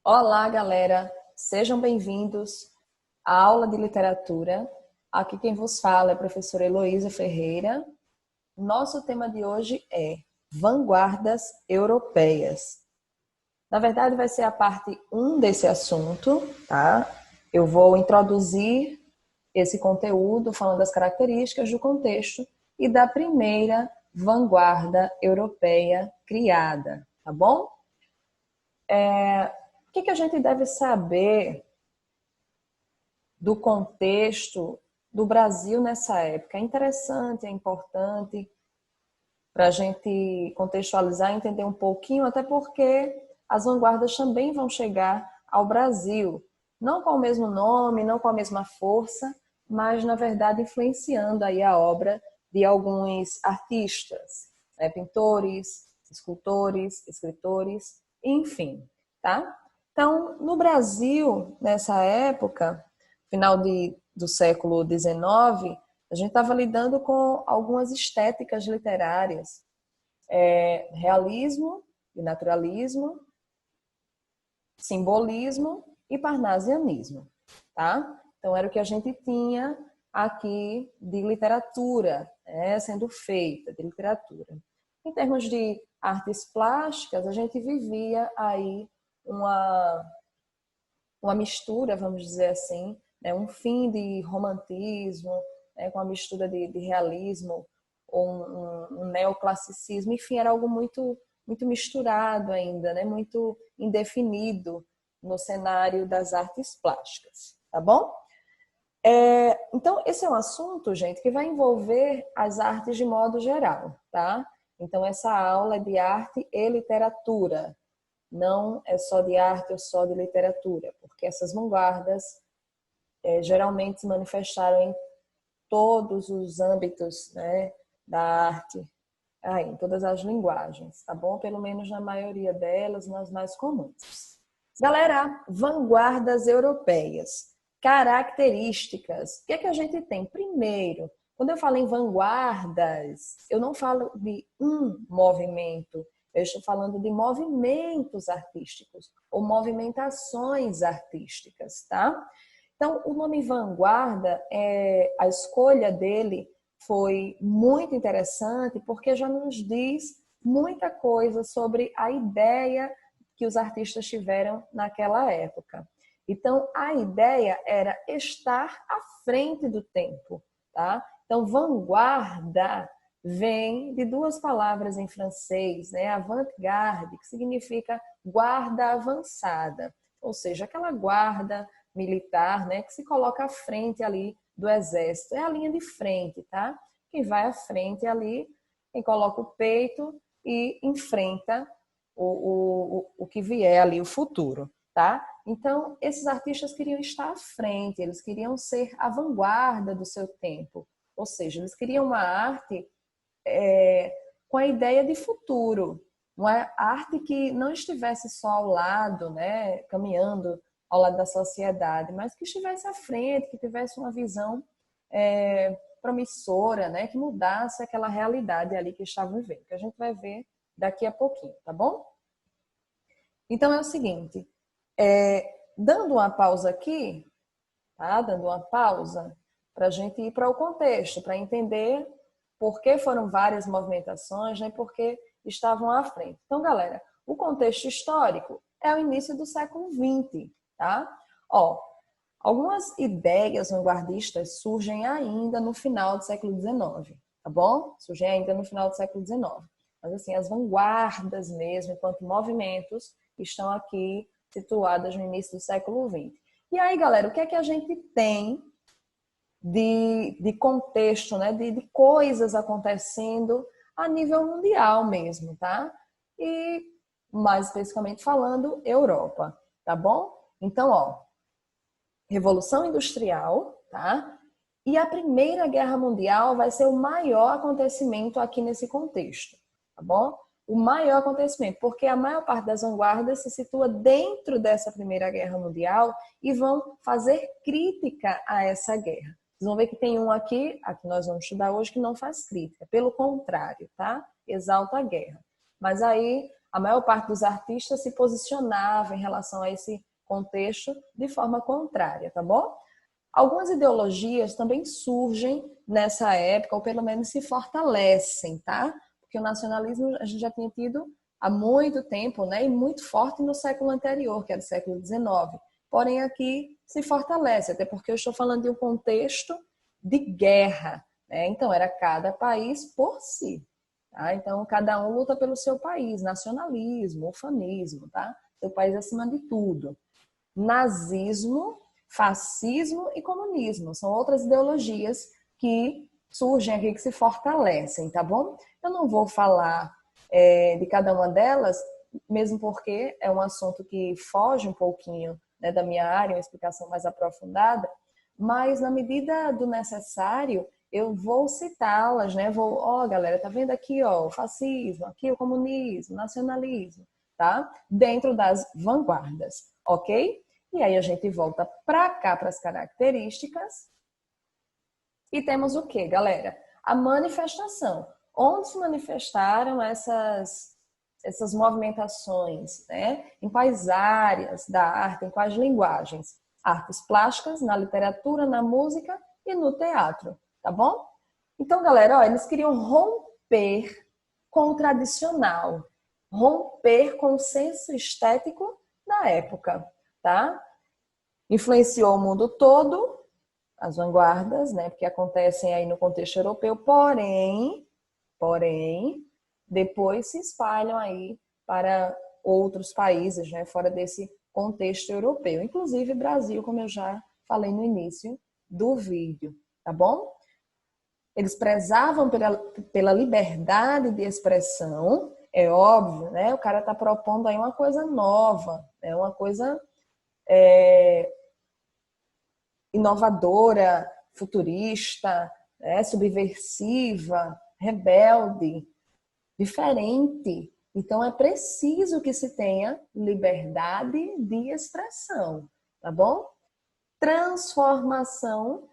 Olá, galera! Sejam bem-vindos à aula de literatura. Aqui quem vos fala é a professora Heloísa Ferreira. Nosso tema de hoje é Vanguardas Europeias. Na verdade, vai ser a parte 1 desse assunto, tá? Eu vou introduzir esse conteúdo falando das características do contexto e da primeira vanguarda europeia criada, tá bom? O que a gente deve saber do contexto do Brasil nessa época? É interessante, é importante para a gente contextualizar e entender um pouquinho, até porque as vanguardas também vão chegar ao Brasil, não com o mesmo nome, não com a mesma força, mas na verdade influenciando aí a obra de alguns artistas, né? Pintores, escultores, escritores, enfim, tá? Então, no Brasil, nessa época, do século XIX, a gente estava lidando com algumas estéticas literárias, realismo e naturalismo, simbolismo e parnasianismo, tá? Então era o que a gente tinha aqui de literatura, né, sendo feita, de literatura. Em termos de artes plásticas, a gente vivia aí uma mistura, vamos dizer assim, né, um fim de romantismo, né, com a mistura de realismo, ou um neoclassicismo, enfim, era algo muito misturado ainda, né, muito indefinido no cenário das artes plásticas, tá bom? Então, esse é um assunto, gente, que vai envolver as artes de modo geral, tá? Então, essa aula é de arte e literatura, não é só de arte ou só de literatura, porque essas vanguardas geralmente se manifestaram em todos os âmbitos, né, da arte, em todas as linguagens, tá bom? Pelo menos na maioria delas, nas mais comuns. Galera, vanguardas europeias, características. O que é que a gente tem? Primeiro, quando eu falo em vanguardas, eu não falo de um movimento, eu estou falando de movimentos artísticos ou movimentações artísticas, tá? Então, o nome vanguarda, a escolha dele foi muito interessante porque já nos diz muita coisa sobre a ideia que os artistas tiveram naquela época. Então, a ideia era estar à frente do tempo, tá? Então, vanguarda vem de duas palavras em francês, né? Avant-garde, que significa guarda avançada, ou seja, aquela guarda militar, né, que se coloca à frente ali do exército. É a linha de frente, tá? Quem vai à frente ali, quem coloca o peito e enfrenta o que vier ali, o futuro, tá? Então, esses artistas queriam estar à frente, eles queriam ser a vanguarda do seu tempo. Ou seja, eles queriam uma arte com a ideia de futuro, uma arte que não estivesse só ao lado, né, caminhando ao lado da sociedade, mas que estivesse à frente, que tivesse uma visão promissora, né, que mudasse aquela realidade ali que estavam vivendo, que a gente vai ver daqui a pouquinho, tá bom? Então é o seguinte, dando uma pausa aqui, tá? Dando uma pausa para a gente ir para o contexto, para entender por que foram várias movimentações, né? Por que estavam à frente. Então, galera, o contexto histórico é o início do século XX, tá? Ó, algumas ideias vanguardistas surgem ainda no final do século XIX, tá bom? Surgem ainda no final do século XIX. Mas, assim, as vanguardas mesmo, enquanto movimentos, estão aqui situadas no início do século XX. E aí, galera, o que é que a gente tem de contexto, né? De coisas acontecendo a nível mundial mesmo, tá? E, mais especificamente falando, Europa, tá bom? Então, ó, Revolução Industrial, tá? E a Primeira Guerra Mundial vai ser o maior acontecimento aqui nesse contexto, tá bom? O maior acontecimento, porque a maior parte das vanguardas se situa dentro dessa Primeira Guerra Mundial e vão fazer crítica a essa guerra. Vocês vão ver que tem um aqui, a que nós vamos estudar hoje, que não faz crítica, pelo contrário, tá? Exalta a guerra. Mas aí a maior parte dos artistas se posicionava em relação a esse contexto de forma contrária, tá bom? Algumas ideologias também surgem nessa época, ou pelo menos se fortalecem, tá? Porque o nacionalismo a gente já tinha tido há muito tempo, né? E muito forte no século anterior, que era o século XIX. Porém, aqui se fortalece, até porque eu estou falando de um contexto de guerra, né? Então, era cada país por si. Tá? Então, cada um luta pelo seu país, nacionalismo, ufanismo, tá? Seu país acima de tudo. Nazismo, fascismo e comunismo são outras ideologias que surgem aqui, que se fortalecem, tá bom? Eu não vou falar de cada uma delas, mesmo porque é um assunto que foge um pouquinho, né, da minha área, uma explicação mais aprofundada, mas na medida do necessário, eu vou citá-las, né? Ó, galera, tá vendo aqui, ó, o fascismo, aqui o comunismo, nacionalismo, tá? Dentro das vanguardas, ok? E aí a gente volta para cá, para as características. E temos o quê, galera? A manifestação. Onde se manifestaram essas movimentações, né? Em quais áreas da arte, em quais linguagens? Artes plásticas, na literatura, na música e no teatro, tá bom? Então, galera, ó, eles queriam romper com o tradicional, romper com o senso estético da época, tá? Influenciou o mundo todo, as vanguardas, né? Porque acontecem aí no contexto europeu, porém, depois se espalham aí para outros países, né? Fora desse contexto europeu, inclusive Brasil, como eu já falei no início do vídeo, tá bom? Eles prezavam pela liberdade de expressão, é óbvio, né? O cara está propondo aí uma coisa nova, né? Uma coisa inovadora, futurista, né? Subversiva, rebelde, diferente. Então é preciso que se tenha liberdade de expressão, tá bom? Transformação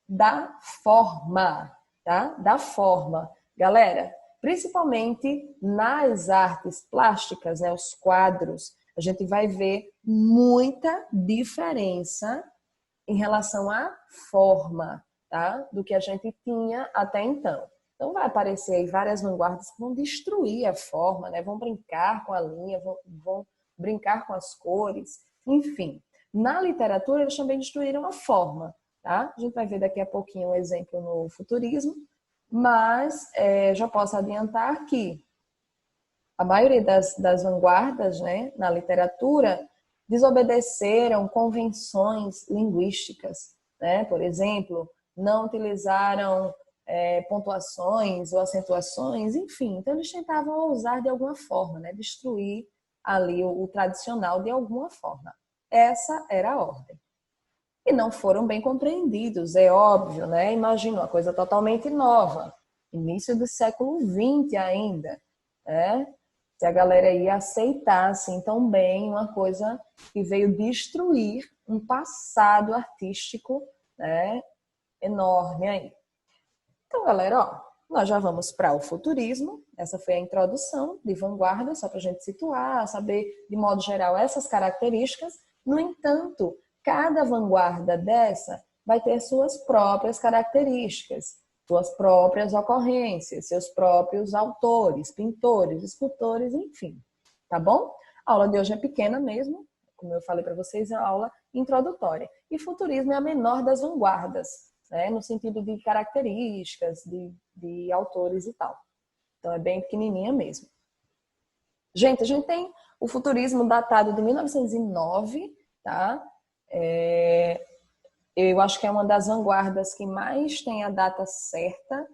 da forma, tá? Da forma. Galera, principalmente nas artes plásticas, né, os quadros, a gente vai ver muita diferença em relação à forma, tá? Do que a gente tinha até então. Então vai aparecer aí várias vanguardas que vão destruir a forma, né? Vão brincar com a linha, vão brincar com as cores, enfim. Na literatura eles também destruíram a forma, tá? A gente vai ver daqui a pouquinho um exemplo no futurismo, mas já posso adiantar que a maioria das vanguardas, né, na literatura, desobedeceram convenções linguísticas, né? Por exemplo, não utilizaram pontuações ou acentuações, enfim. Então, eles tentavam usar de alguma forma, né? Destruir ali o tradicional de alguma forma. Essa era a ordem. E não foram bem compreendidos, é óbvio, né? Imagina uma coisa totalmente nova, início do século XX ainda, né? Se a galera ia aceitar assim tão bem uma coisa que veio destruir um passado artístico, né, enorme aí. Então, galera, ó, nós já vamos para o futurismo. Essa foi a introdução de vanguarda, só para a gente situar, saber de modo geral essas características. No entanto, cada vanguarda dessa vai ter suas próprias características, suas próprias ocorrências, seus próprios autores, pintores, escultores, enfim. Tá bom? A aula de hoje é pequena mesmo, como eu falei para vocês, é uma aula introdutória. E futurismo é a menor das vanguardas, né? No sentido de características, de autores e tal. Então é bem pequenininha mesmo. Gente, a gente tem o futurismo datado de 1909, tá? Eu acho que é uma das vanguardas que mais tem a data certa,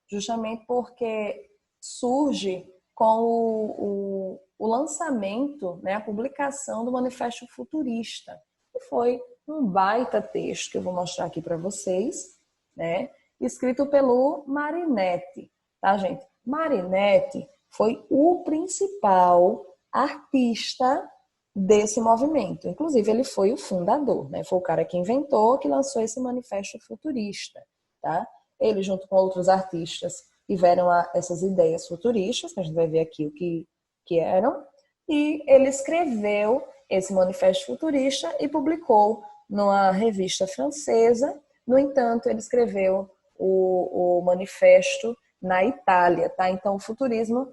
justamente porque surge com o lançamento, né, a publicação do Manifesto Futurista, que foi um baita texto que eu vou mostrar aqui para vocês, né, escrito pelo Marinetti, tá, gente? Marinetti foi o principal artista desse movimento. Inclusive, ele foi o fundador, né? Foi o cara que inventou, que lançou esse manifesto futurista, tá? Ele, junto com outros artistas, tiveram essas ideias futuristas, que a gente vai ver aqui o que que eram, e ele escreveu esse manifesto futurista e publicou numa revista francesa. No entanto, ele escreveu o manifesto na Itália, tá? Então, o futurismo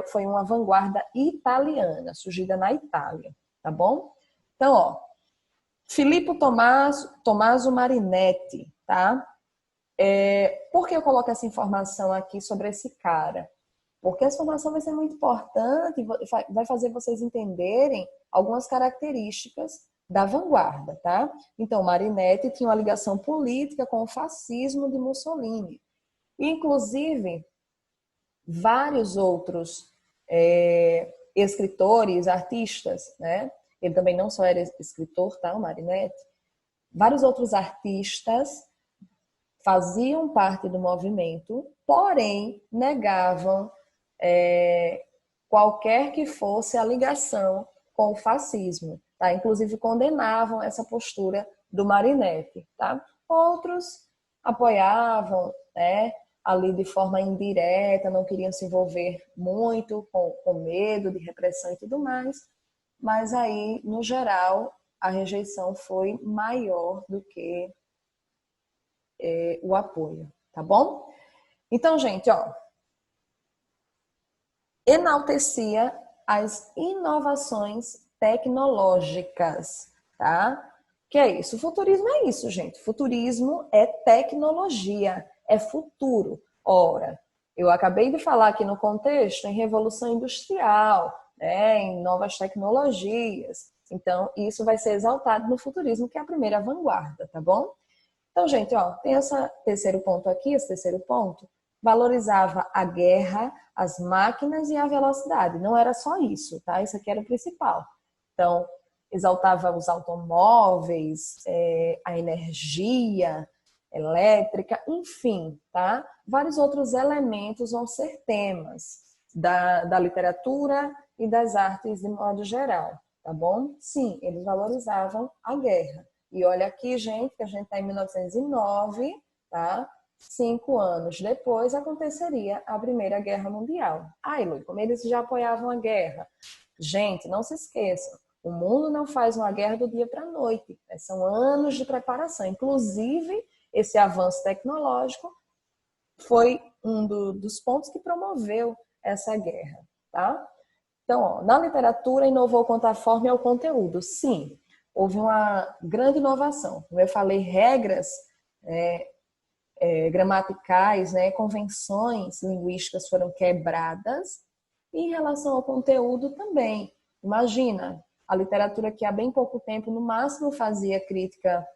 foi uma vanguarda italiana, surgida na Itália, tá bom? Então, ó, Filippo Tommaso Marinetti, tá? Por que eu coloco essa informação aqui sobre esse cara? Porque essa informação vai ser muito importante, vai fazer vocês entenderem algumas características da vanguarda, tá? Então, Marinetti tinha uma ligação política com o fascismo de Mussolini. E, inclusive, vários outros escritores, artistas, né? Ele também não só era escritor, tá? O Marinetti. Vários outros artistas faziam parte do movimento, porém negavam qualquer que fosse a ligação com o fascismo, tá? Inclusive condenavam essa postura do Marinetti, tá? Outros apoiavam, né, ali de forma indireta, não queriam se envolver muito com medo de repressão e tudo mais, mas aí, no geral, a rejeição foi maior do que o apoio, tá bom? Então, gente, ó, enaltecia as inovações tecnológicas, tá? Que é isso? O futurismo é isso, gente. Futurismo é tecnologia, é futuro. Ora, eu acabei de falar aqui no contexto em revolução industrial, né, em novas tecnologias. Então, isso vai ser exaltado no futurismo, que é a primeira vanguarda, tá bom? Então, gente, ó, tem esse terceiro ponto aqui, esse terceiro ponto, valorizava a guerra, as máquinas e a velocidade. Não era só isso, tá? Isso aqui era o principal. Então, exaltava os automóveis, a energia elétrica, enfim, tá? Vários outros elementos vão ser temas da literatura e das artes de modo geral, tá bom? Sim, eles valorizavam a guerra. E olha aqui, gente, que a gente está em 1909, tá? 5 anos depois aconteceria a Primeira Guerra Mundial. Ai, Lu, como eles já apoiavam a guerra. Gente, não se esqueçam, o mundo não faz uma guerra do dia para a noite. Né? São anos de preparação. Inclusive, esse avanço tecnológico foi um dos pontos que promoveu essa guerra, tá? Então, ó, na literatura, inovou quanto à forma e ao conteúdo. Sim, houve uma grande inovação. Como eu falei, regras gramaticais, né, convenções linguísticas foram quebradas. E em relação ao conteúdo também. Imagina, a literatura que há bem pouco tempo, no máximo, fazia crítica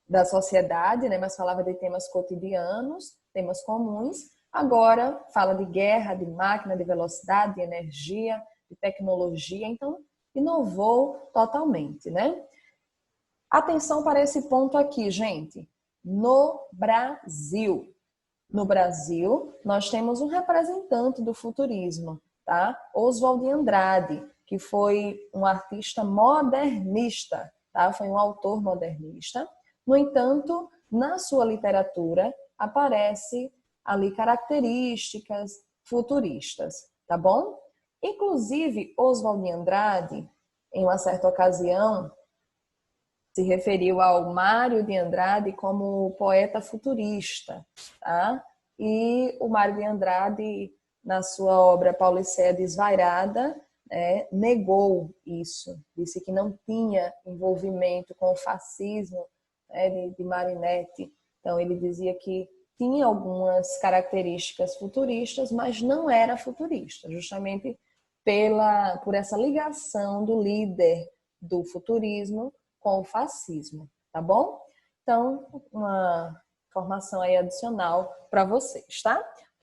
da sociedade, né, mas falava de temas cotidianos, temas comuns. Agora fala de guerra, de máquina, de velocidade, de energia, de tecnologia. Então, inovou totalmente, né? Atenção para esse ponto aqui, gente. No Brasil. No Brasil, nós temos um representante do futurismo, tá? Oswald de Andrade, que foi um artista modernista, tá? Foi um autor modernista. No entanto, na sua literatura, aparece ali características futuristas, tá bom? Inclusive, Oswald de Andrade, em uma certa ocasião, se referiu ao Mário de Andrade como poeta futurista, tá? E o Mário de Andrade, na sua obra Pauliceia Desvairada, negou isso, disse que não tinha envolvimento com o fascismo, né, de Marinetti. Então, ele dizia que tinha algumas características futuristas, mas não era futurista, justamente por essa ligação do líder do futurismo com o fascismo, tá bom? Então, uma informação aí adicional para vocês, tá?